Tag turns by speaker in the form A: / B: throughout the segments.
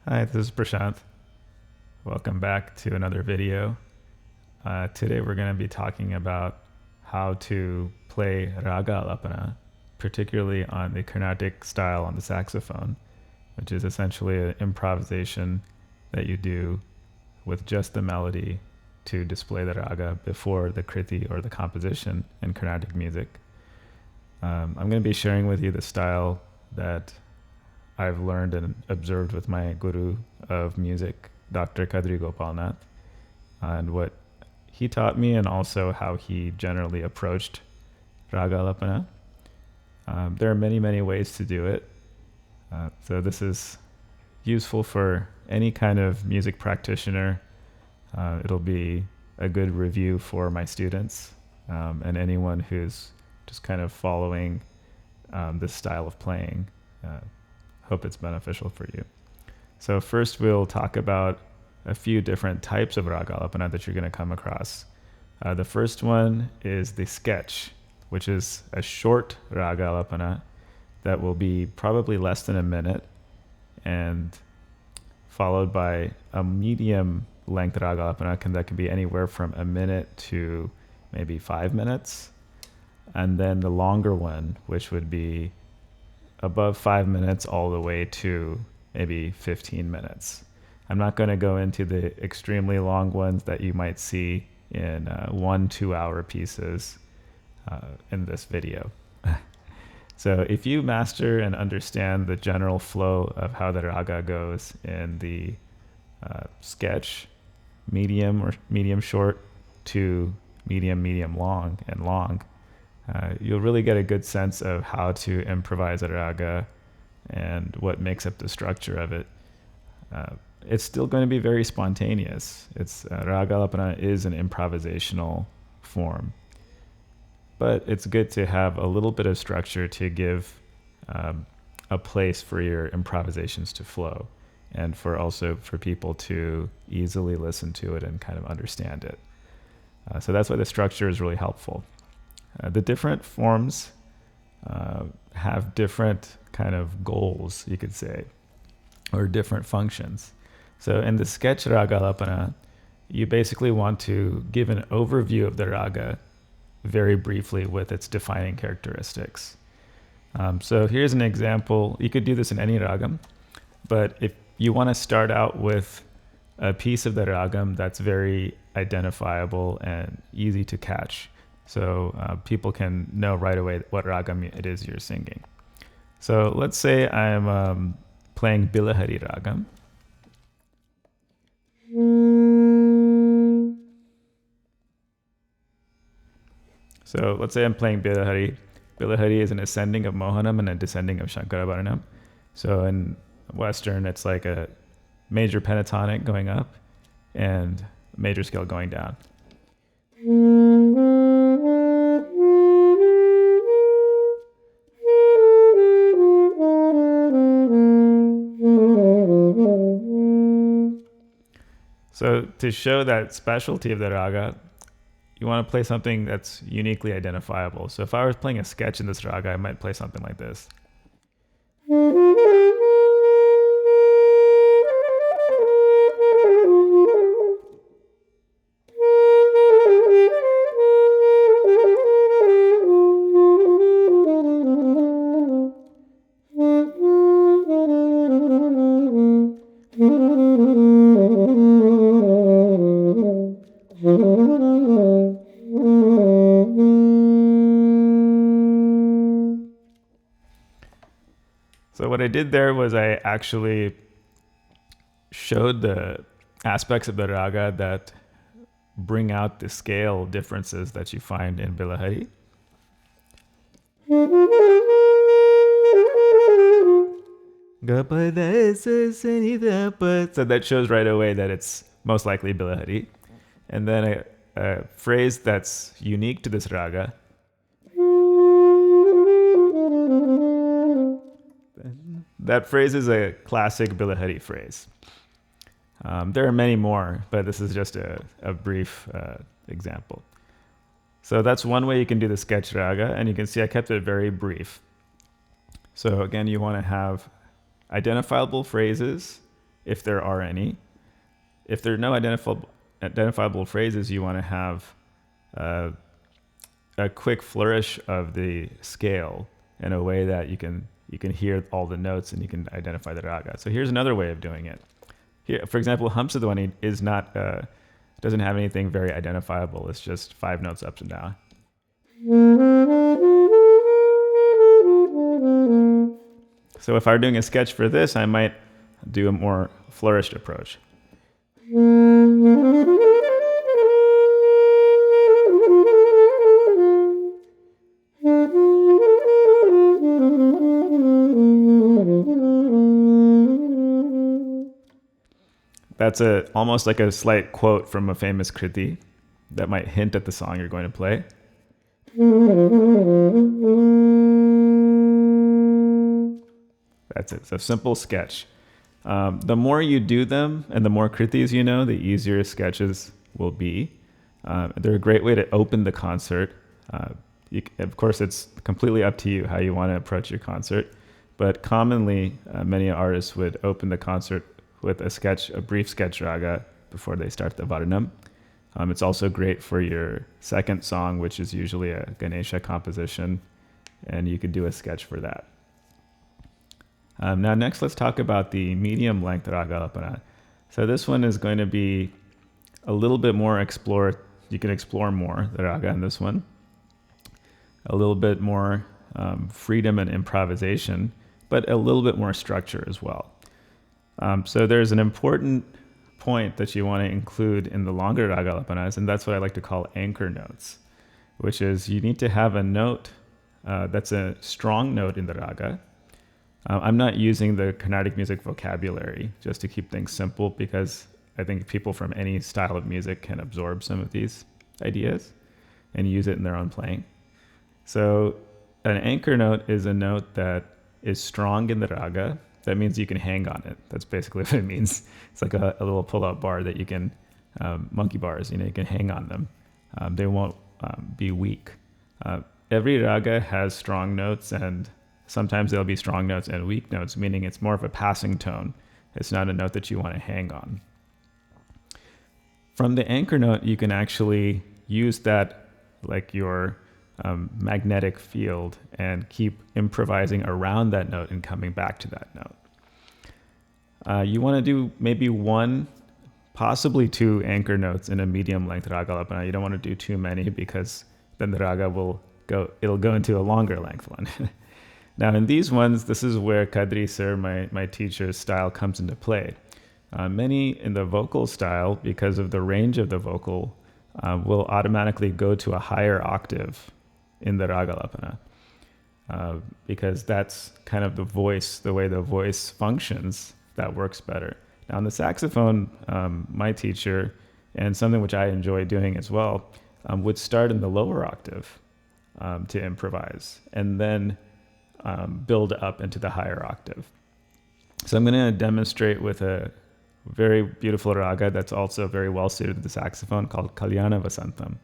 A: Hi, this is Prasant. Welcome back to another video. Today we're going to be talking about how to play Raga Alapana, particularly on the Carnatic style on the saxophone, which is essentially an improvisation that you do with just the melody to display the raga before the kriti or the composition in Carnatic music. I'm going to be sharing with you the style that I've learned and observed with my guru of music, Dr. Kadri Gopalnath, and what he taught me and also how he generally approached Raga Alapana. There are many, many ways to do it. So this is useful for any kind of music practitioner. It'll be a good review for my students and anyone who's just kind of following this style of playing. Hope it's beneficial for you. So first we'll talk about a few different types of Raga Alapana that you're going to come across. The first one is the sketch, which is a short Raga Alapana that will be probably less than a minute, and followed by a medium length Raga Alapana that can be anywhere from a minute to maybe 5 minutes. And then the longer one, which would be above 5 minutes all the way to maybe 15 minutes. I'm not going to go into the extremely long ones that you might see in 1-2 hour pieces in this video. So if you master and understand the general flow of how the raga goes in the sketch, medium or medium short to medium long and long, you'll really get a good sense of how to improvise a raga and what makes up the structure of it. It's still going to be very spontaneous. Raga Alapana is an improvisational form, but it's good to have a little bit of structure to give a place for your improvisations to flow, and for people to easily listen to it and kind of understand it. So that's why the structure is really helpful. The different forms have different kind of goals, you could say, or different functions. So in the sketch Raga Alapana, you basically want to give an overview of the raga very briefly with its defining characteristics. So here's an example. You could do this in any ragam, but if you want to start out with a piece of the ragam that's very identifiable and easy to catch, so people can know right away what ragam it is you're singing. So let's say I'm playing Bilahari ragam. So let's say I'm playing Bilahari. Bilahari is an ascending of Mohanam and a descending of Shankarabharanam. So in Western, it's like a major pentatonic going up and major scale going down. So to show that specialty of the raga, you want to play something that's uniquely identifiable. So if I was playing a sketch in this raga, I might play something like this. So what I did there was I actually showed the aspects of the raga that bring out the scale differences that you find in Bilahari. So that shows right away that it's most likely Bilahari. And then a phrase that's unique to this raga. That phrase is a classic Bilahari phrase. There are many more, but this is just a brief example. So that's one way you can do the sketch raga, and you can see I kept it very brief. So again, you want to have identifiable phrases if there are any. If there are no identifiable phrases, you want to have a quick flourish of the scale in a way that you can hear all the notes and you can identify the raga. So here's another way of doing it. Here, for example, Hamsadhwani is not doesn't have anything very identifiable. It's just 5 notes up and down. So if I were doing a sketch for this, I might do a more flourished approach. That's almost like a slight quote from a famous kriti that might hint at the song you're going to play. That's it. It's a simple sketch. The more you do them and the more kritis you know, the easier sketches will be. They're a great way to open the concert. Of course, it's completely up to you how you want to approach your concert. But commonly, many artists would open the concert with a brief sketch raga before they start the varnam. It's also great for your second song, which is usually a Ganesha composition, and you could do a sketch for that. Now next, let's talk about the medium length raga alapana. So this one is going to be a little bit more you can explore more the raga in this one. A little bit more freedom and improvisation, but a little bit more structure as well. So there's an important point that you want to include in the longer raga alapanas, and that's what I like to call anchor notes, which is you need to have a note that's a strong note in the raga. I'm not using the Carnatic music vocabulary just to keep things simple, because I think people from any style of music can absorb some of these ideas and use it in their own playing. So an anchor note is a note that is strong in the raga. That means you can hang on it. That's basically what it means. It's like a little pull-out bar that you can, monkey bars, you can hang on them. They won't be weak. Every raga has strong notes, and sometimes there'll be strong notes and weak notes, meaning it's more of a passing tone. It's not a note that you want to hang on. From the anchor note, you can actually use that like your magnetic field and keep improvising around that note and coming back to that note. You want to do maybe 1, possibly 2 anchor notes in a medium length raga alapana. You don't want to do too many, because then the raga it'll go into a longer length one. Now in these ones, this is where Kadri sir, my teacher's style, comes into play. Many in the vocal style, because of the range of the vocal, will automatically go to a higher octave in the raga alapana, because that's kind of the way the voice functions. That works better. Now on the saxophone, my teacher, and something which I enjoy doing as well, would start in the lower octave to improvise, and then build up into the higher octave. So I'm going to demonstrate with a very beautiful raga that's also very well suited to the saxophone, called Kalyanavasantham.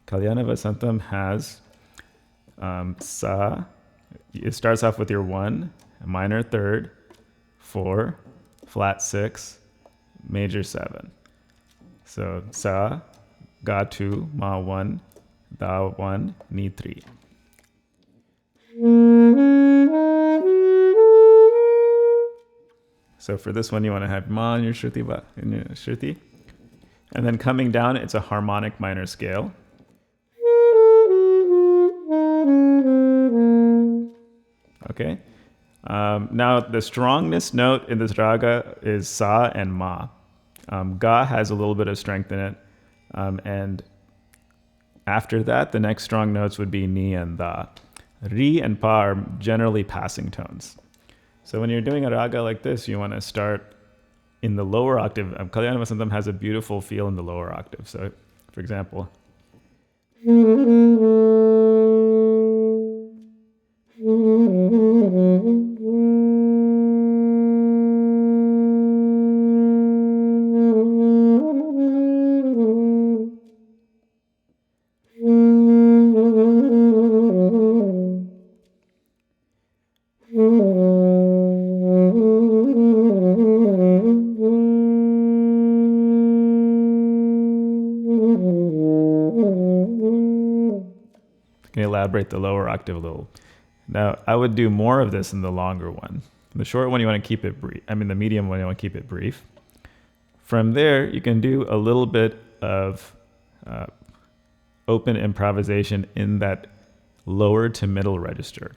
A: Kalyanavasantham has sa. It starts off with your 1, a minor 3rd, 4, flat 6, major 7. So sa, ga 2, ma 1, da 1, ni 3. So for this one, you want to have ma in your shruti, and then coming down, it's a harmonic minor scale. Okay. Now the strongest note in this raga is sa and ma. Ga has a little bit of strength in it, and after that, the next strong notes would be ni and da. Ri and pa are generally passing tones. So when you're doing a raga like this, you want to start in the lower octave. Kalyanavasantham has a beautiful feel in the lower octave. So, for example, can elaborate the lower octave a little. Now, I would do more of this in the longer one. The short one, you want to keep it brief. I mean, the medium one, you want to keep it brief. From there, you can do a little bit of open improvisation in that lower to middle register.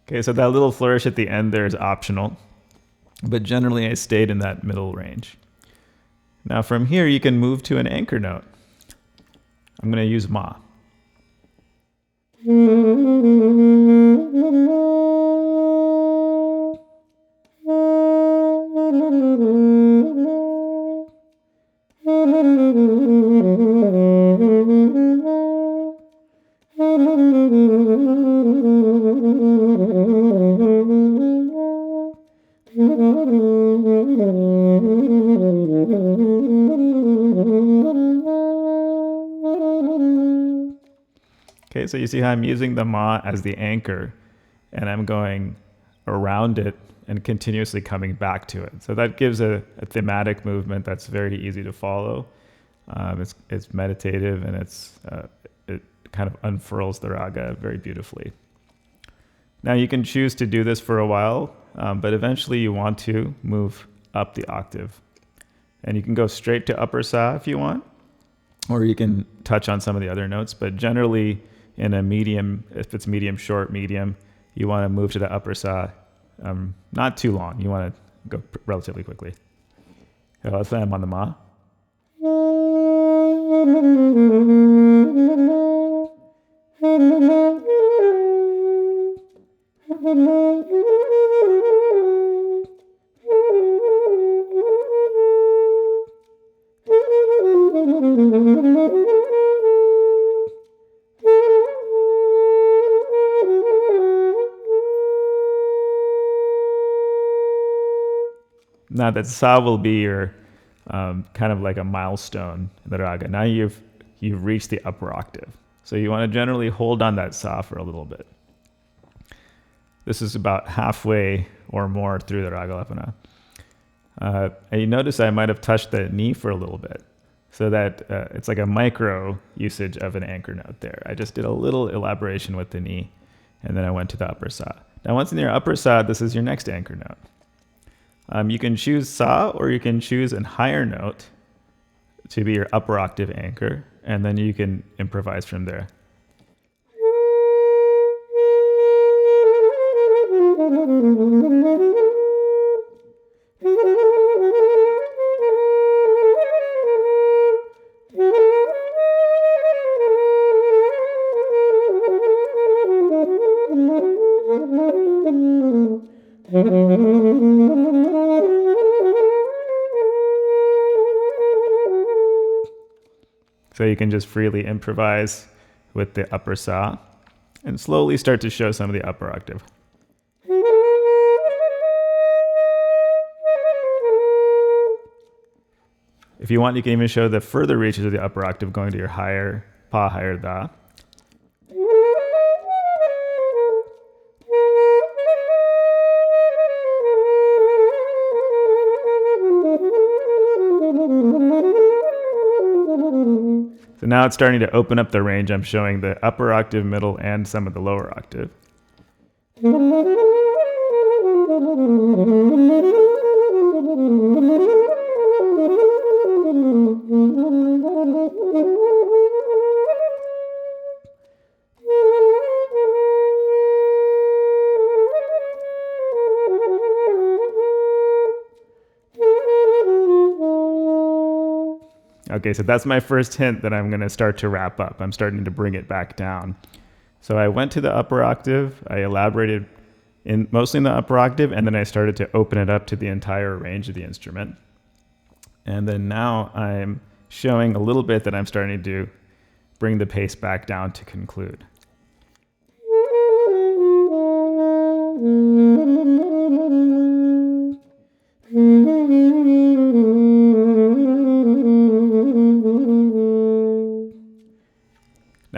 A: Okay, so that little flourish at the end there is optional, but generally I stayed in that middle range. Now from here you can move to an anchor note. I'm going to use Ma. Okay, so you see how I'm using the Ma as the anchor, and I'm going around it and continuously coming back to it. So that gives a thematic movement that's very easy to follow. It's meditative, and it kind of unfurls the raga very beautifully. Now you can choose to do this for a while, but eventually you want to move up the octave. And you can go straight to upper sa if you want, or you can touch on some of the other notes, but generally in a medium, if it's medium, short, medium, you want to move to the upper sa, not too long. You want to go relatively quickly. Okay, let's say I'm on the Ma. Now that sa will be your kind of like a milestone in the raga. Now you've reached the upper octave. So you want to generally hold on that sa for a little bit. This is about halfway or more through the Raga Alapana. And you notice I might have touched the ni for a little bit, so that it's like a micro usage of an anchor note there. I just did a little elaboration with the ni, and then I went to the upper sa. Now once in your upper sa, this is your next anchor note. You can choose sa, or you can choose a higher note to be your upper octave anchor, and then you can improvise from there. So you can just freely improvise with the upper sa and slowly start to show some of the upper octave. If you want, you can even show the further reaches of the upper octave going to your higher pa, higher da. So now it's starting to open up the range. I'm showing the upper octave, middle, and some of the lower octave. Okay, so that's my first hint that I'm going to start to wrap up. I'm starting to bring it back down. So I went to the upper octave, I elaborated mostly in the upper octave, and then I started to open it up to the entire range of the instrument. And then now I'm showing a little bit that I'm starting to bring the pace back down to conclude. Now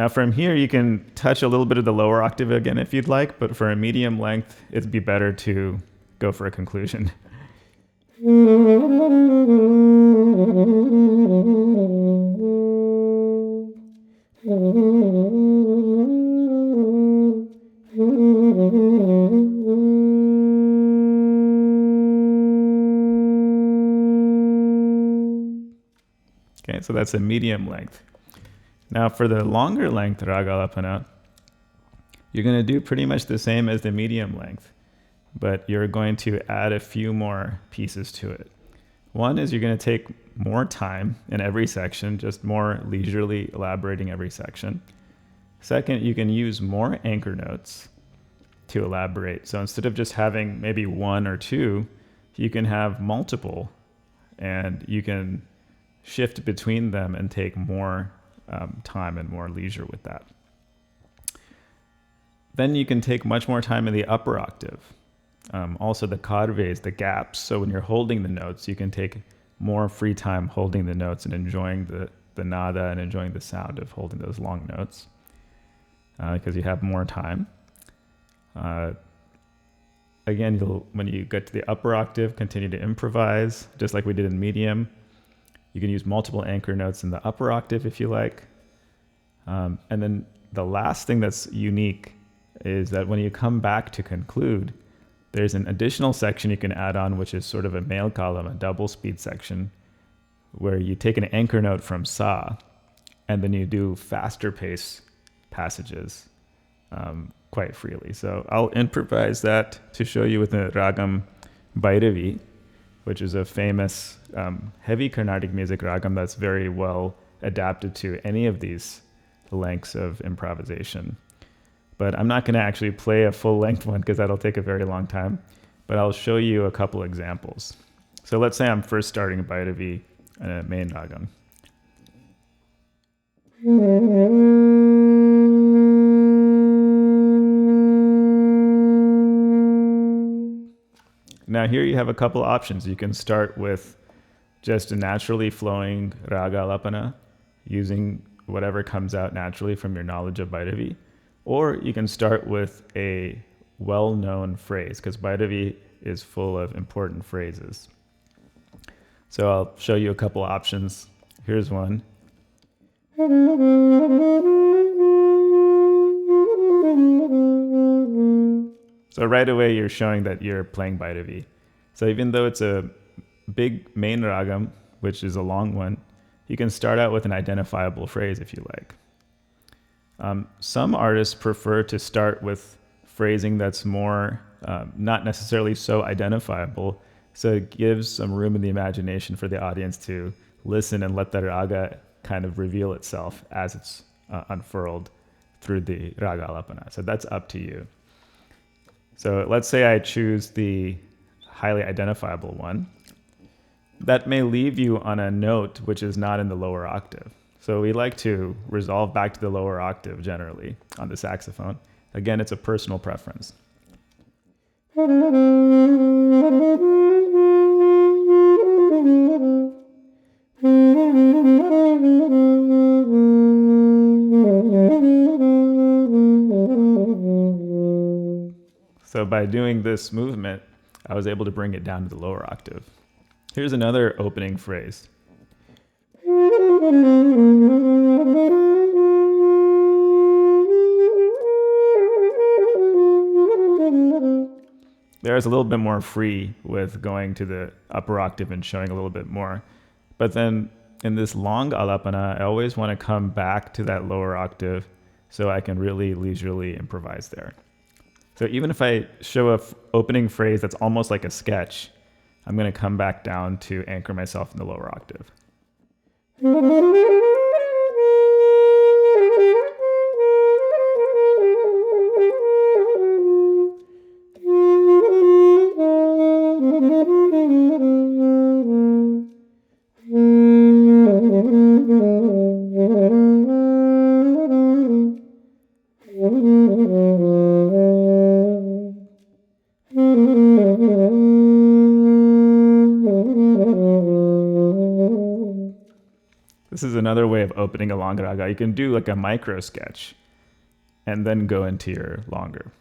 A: from here, you can touch a little bit of the lower octave again if you'd like, but for a medium length, it'd be better to go for a conclusion. Okay, so that's a medium length. Now for the longer length Raga Alapana, you're going to do pretty much the same as the medium length, but you're going to add a few more pieces to it. One is you're going to take more time in every section, just more leisurely elaborating every section. Second, you can use more anchor notes to elaborate. So instead of just having maybe one or two, you can have multiple, and you can shift between them and take more time and more leisure with that. Then you can take much more time in the upper octave. Also the cadres, the gaps. So when you're holding the notes, you can take more free time holding the notes and enjoying the nada and enjoying the sound of holding those long notes because you have more time. Again, when you get to the upper octave, continue to improvise, just like we did in medium. You can use multiple anchor notes in the upper octave if you like. And then the last thing that's unique is that when you come back to conclude, there's an additional section you can add on, which is sort of a melkalam, a double speed section, where you take an anchor note from sa, and then you do faster pace passages quite freely. So I'll improvise that to show you with the ragam Bhairavi, which is a famous heavy Carnatic music ragam that's very well adapted to any of these lengths of improvisation. But I'm not going to actually play a full-length one because that'll take a very long time. But I'll show you a couple examples. So let's say I'm first starting Bhairavi in a main ragam. Now here you have a couple options. You can start with just a naturally flowing Raga Alapana, using whatever comes out naturally from your knowledge of Bhairavi. Or you can start with a well-known phrase, because Bhairavi is full of important phrases. So I'll show you a couple options. Here's one. So right away you're showing that you're playing Bhairavi. So even though it's a big main ragam, which is a long one, you can start out with an identifiable phrase if you like. Some artists prefer to start with phrasing that's more not necessarily so identifiable, so it gives some room in the imagination for the audience to listen and let the raga kind of reveal itself as it's unfurled through the Raga Alapana. So that's up to you. So let's say I choose the highly identifiable one. That may leave you on a note which is not in the lower octave. So we like to resolve back to the lower octave generally on the saxophone. Again, it's a personal preference. So by doing this movement, I was able to bring it down to the lower octave. Here's another opening phrase. There's a little bit more free with going to the upper octave and showing a little bit more. But then in this long alapana, I always want to come back to that lower octave so I can really leisurely improvise there. So even if I show an opening phrase that's almost like a sketch, I'm going to come back down to anchor myself in the lower octave. This is another way of opening a long raga. You can do like a micro sketch and then go into your longer.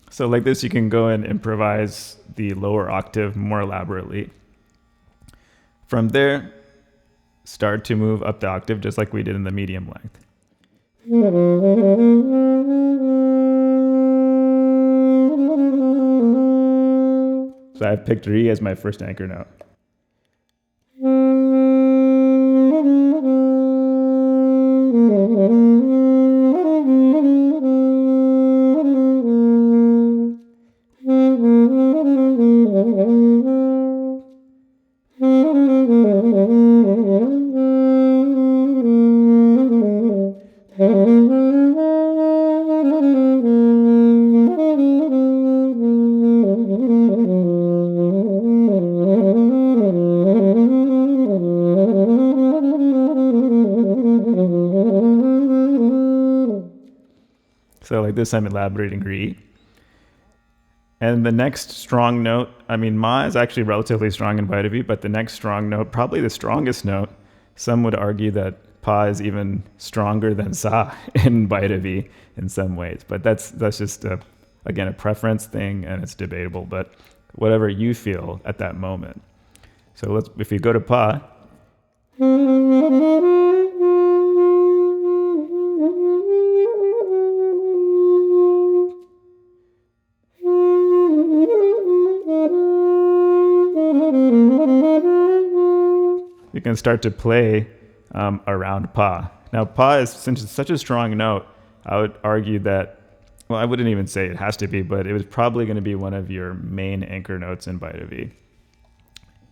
A: So like this, you can go and improvise the lower octave more elaborately. From there, start to move up the octave just like we did in the medium length. So I've picked Re as my first anchor note. So like this, I'm elaborating Re. And the next strong note, I mean, Ma is actually relatively strong in Bhairavi, but the next strong note, probably the strongest note, some would argue that Pa is even stronger than Sa in Bhairavi in some ways. But that's just, again, a preference thing, and it's debatable, but whatever you feel at that moment. So if you go to Pa, you can start to play around Pa. Now, Pa is, since it's such a strong note, I would argue that, well, I wouldn't even say it has to be, but it was probably going to be one of your main anchor notes in Bhairavi.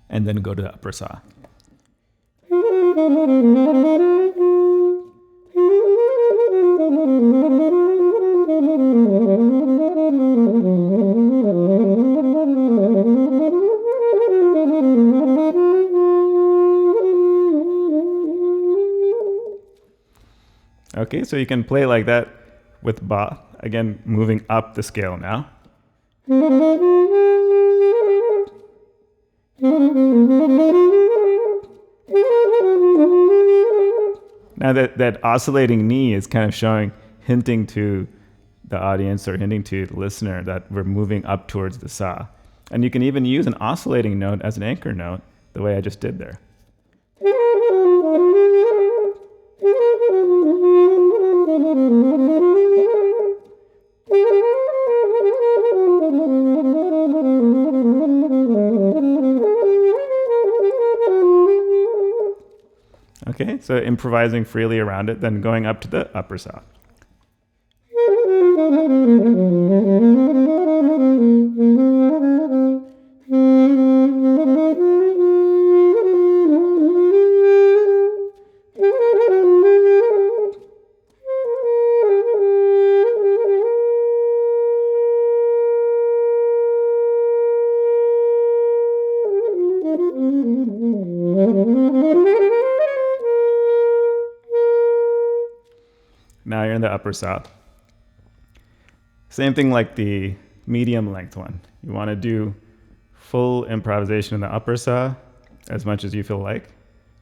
A: And then go to the upper Sa. Okay, so you can play like that with Ba, again, moving up the scale now. Now that oscillating knee is kind of hinting to the audience or hinting to the listener that we're moving up towards the Sa. And you can even use an oscillating note as an anchor note, the way I just did there. Okay, so improvising freely around it, then going up to the upper Sa. Now you're in the upper Sa. Same thing like the medium length one. You want to do full improvisation in the upper Sa as much as you feel like,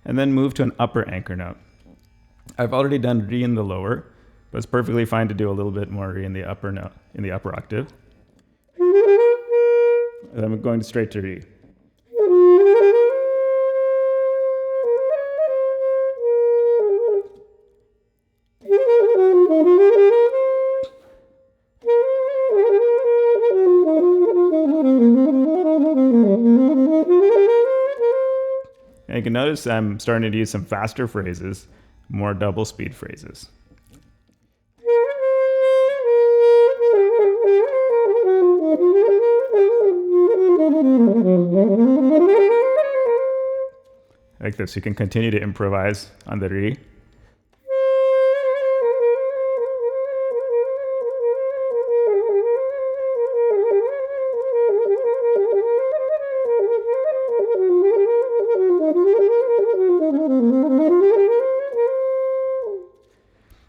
A: and then move to an upper anchor note. I've already done Re in the lower, but it's perfectly fine to do a little bit more Re in the upper note, in the upper octave. And I'm going straight to Re. And you can notice I'm starting to use some faster phrases, more double speed phrases. Like this. You can continue to improvise on the re.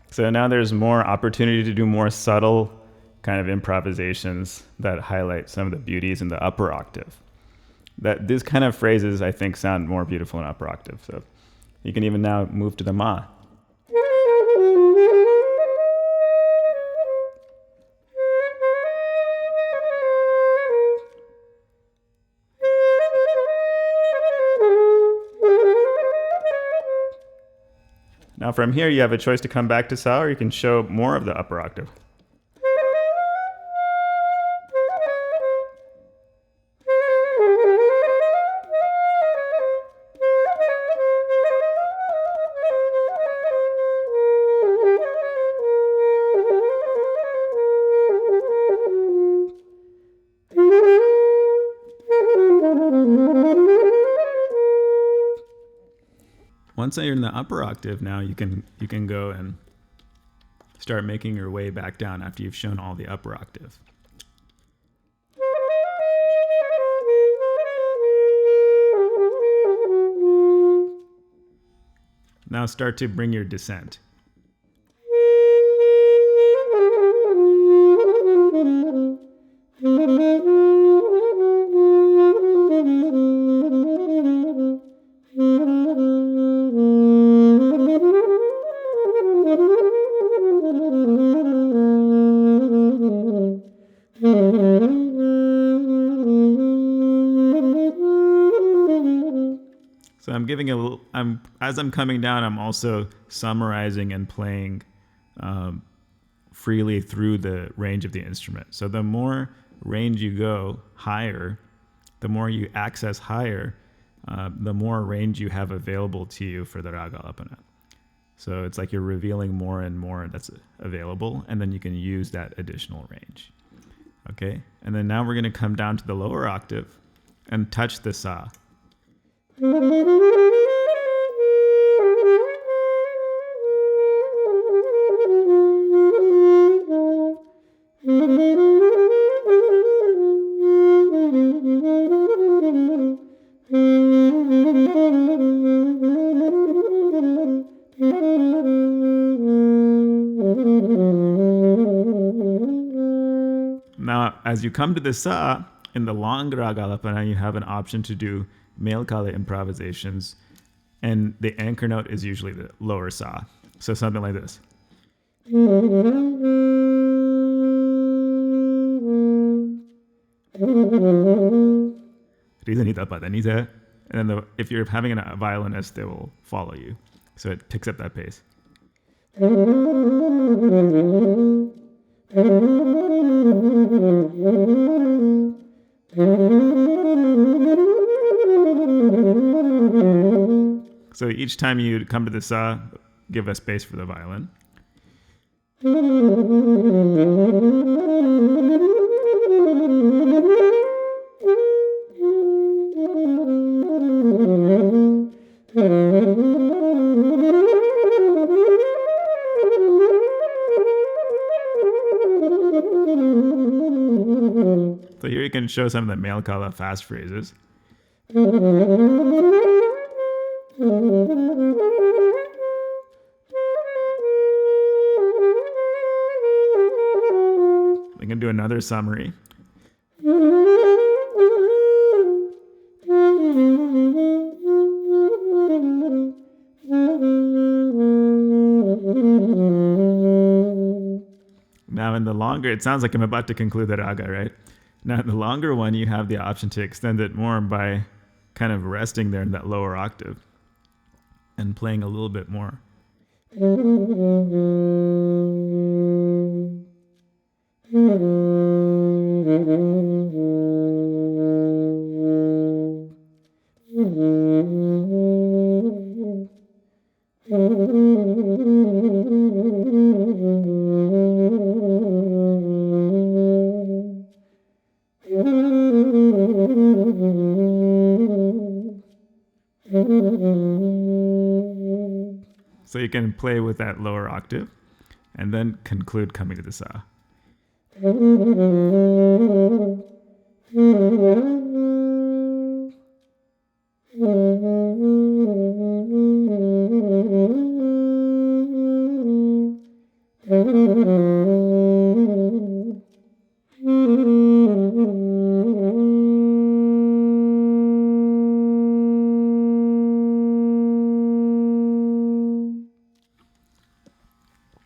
A: So now there's more opportunity to do more subtle kind of improvisations that highlight some of the beauties in the upper octave. That these kind of phrases, I think, sound more beautiful in upper octave. So you can even now move to the ma. Now from here, you have a choice to come back to sa, or you can show more of the upper octave. Once you're in the upper octave, now you can go and start making your way back down after you've shown all the upper octave. Now start to bring your descent. So I'm giving as I'm coming down, I'm also summarizing and playing freely through the range of the instrument. So the more range you go higher, the more you access higher, the more range you have available to you for the Raga Alapana. So it's like you're revealing more and more that's available, and then you can use that additional range. Okay, and then now we're going to come down to the lower octave and touch the sa. Now, as you come to the sa, in the long Raga Alapana, you have an option to do melkalam improvisations, and the anchor note is usually the lower sa. So something like this. And then if you're having a violinist, they will follow you. So it picks up that pace. So each time you come to the sa, give a space for the violin. So here you can show some of the melkalam fast phrases. We can do another summary. Now in the longer, it sounds like I'm about to conclude the raga, right? Now in the longer one, you have the option to extend it more by kind of resting there in that lower octave and playing a little bit more. So you can play with that lower octave and then conclude coming to the sa.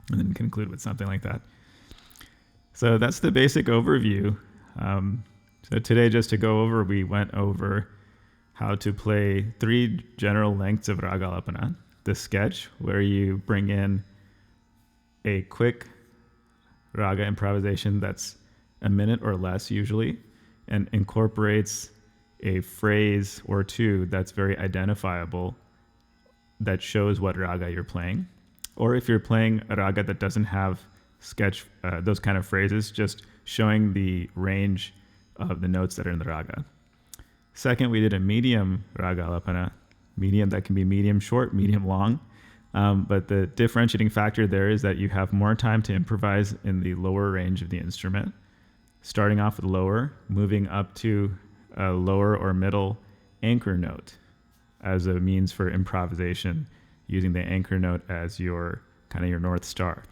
A: And then conclude with something like that. So that's the basic overview. So today, just to go over, we went over how to play 3 general lengths of Raga Alapana. The sketch, where you bring in a quick raga improvisation that's a minute or less usually, and incorporates a phrase or two that's very identifiable that shows what raga you're playing. Or if you're playing a raga that doesn't have sketch, those kind of phrases, just showing the range of the notes that are in the raga. Second, we did a medium Raga Alapana, medium that can be medium short, medium long. But the differentiating factor there is that you have more time to improvise in the lower range of the instrument, starting off with lower, moving up to a lower or middle anchor note as a means for improvisation, using the anchor note as your kind of your North Star.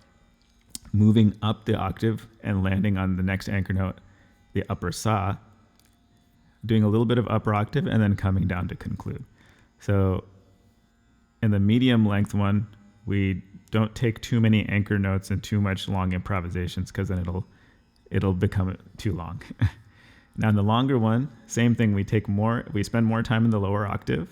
A: Moving up the octave and landing on the next anchor note, the upper sa, doing a little bit of upper octave and then coming down to conclude. So in the medium length one, we don't take too many anchor notes and too much long improvisations, because then it'll become too long. Now in the longer one, same thing, we spend more time in the lower octave.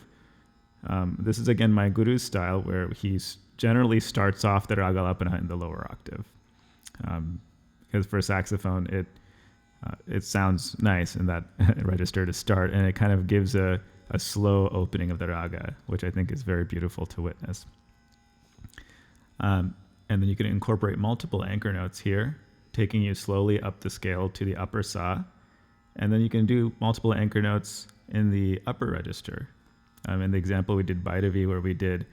A: This is again my guru's style, where he generally starts off the Raga Alapana in the lower octave. Because for saxophone, it sounds nice in that register to start, and it kind of gives a slow opening of the raga, which I think is very beautiful to witness. And then you can incorporate multiple anchor notes here, taking you slowly up the scale to the upper sa. And then you can do multiple anchor notes in the upper register. In the example, we did Bhairavi, where we did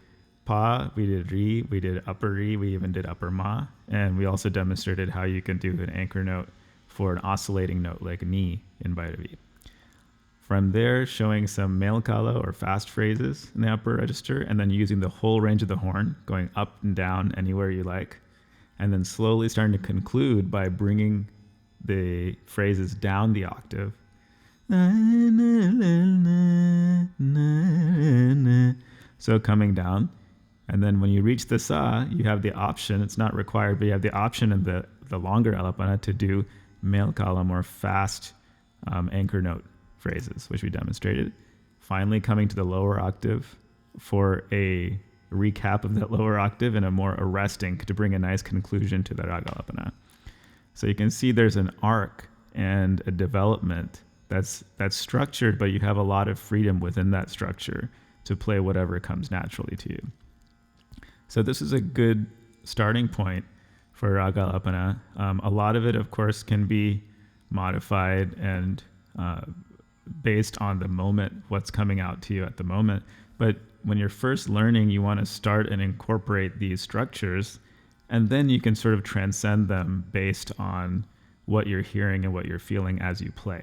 A: pa, we did ri, we did upper ri, we even did upper ma. And we also demonstrated how you can do an anchor note for an oscillating note like ni in Bhairavi. From there, showing some melkalam or fast phrases in the upper register, and then using the whole range of the horn, going up and down anywhere you like, and then slowly starting to conclude by bringing the phrases down the octave. So coming down, and then when you reach the sa, you have the option, it's not required, but you have the option in the longer alapana to do melkalam or fast anchor note phrases, which we demonstrated. Finally coming to the lower octave for a recap of that lower octave and a more arresting to bring a nice conclusion to the Raga Alapana. So you can see there's an arc and a development that's structured, but you have a lot of freedom within that structure to play whatever comes naturally to you. So this is a good starting point for Raga Alapana. A lot of it, of course, can be modified and based on the moment, what's coming out to you at the moment. But when you're first learning, you want to start and incorporate these structures, and then you can sort of transcend them based on what you're hearing and what you're feeling as you play.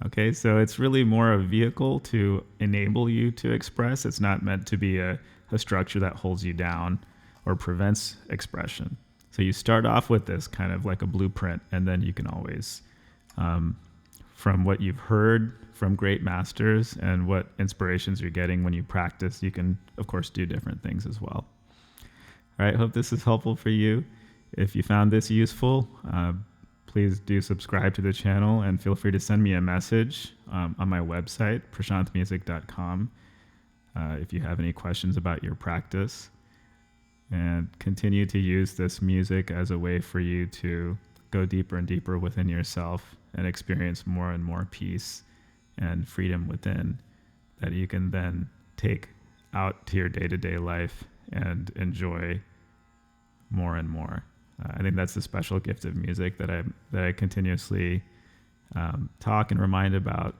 A: Okay, so it's really more a vehicle to enable you to express. It's not meant to be a structure that holds you down or prevents expression. So you start off with this kind of like a blueprint, and then you can always, from what you've heard from great masters and what inspirations you're getting when you practice, you can, of course, do different things as well. All right, hope this is helpful for you. If you found this useful, please do subscribe to the channel, and feel free to send me a message on my website, prashantmusic.com, if you have any questions about your practice. And continue to use this music as a way for you to go deeper and deeper within yourself and experience more and more peace and freedom within, that you can then take out to your day-to-day life and enjoy more and more. I think that's the special gift of music that I continuously talk and remind about,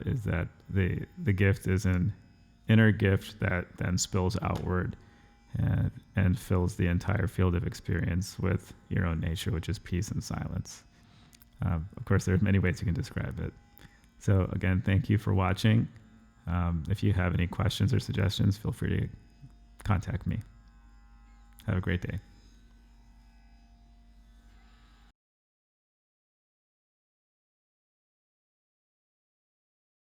A: is that the gift is in inner gift that then spills outward and fills the entire field of experience with your own nature, which is peace and silence. Of course, there's many ways you can describe it. So again, thank you for watching. If you have any questions or suggestions, feel free to contact me. Have a great day.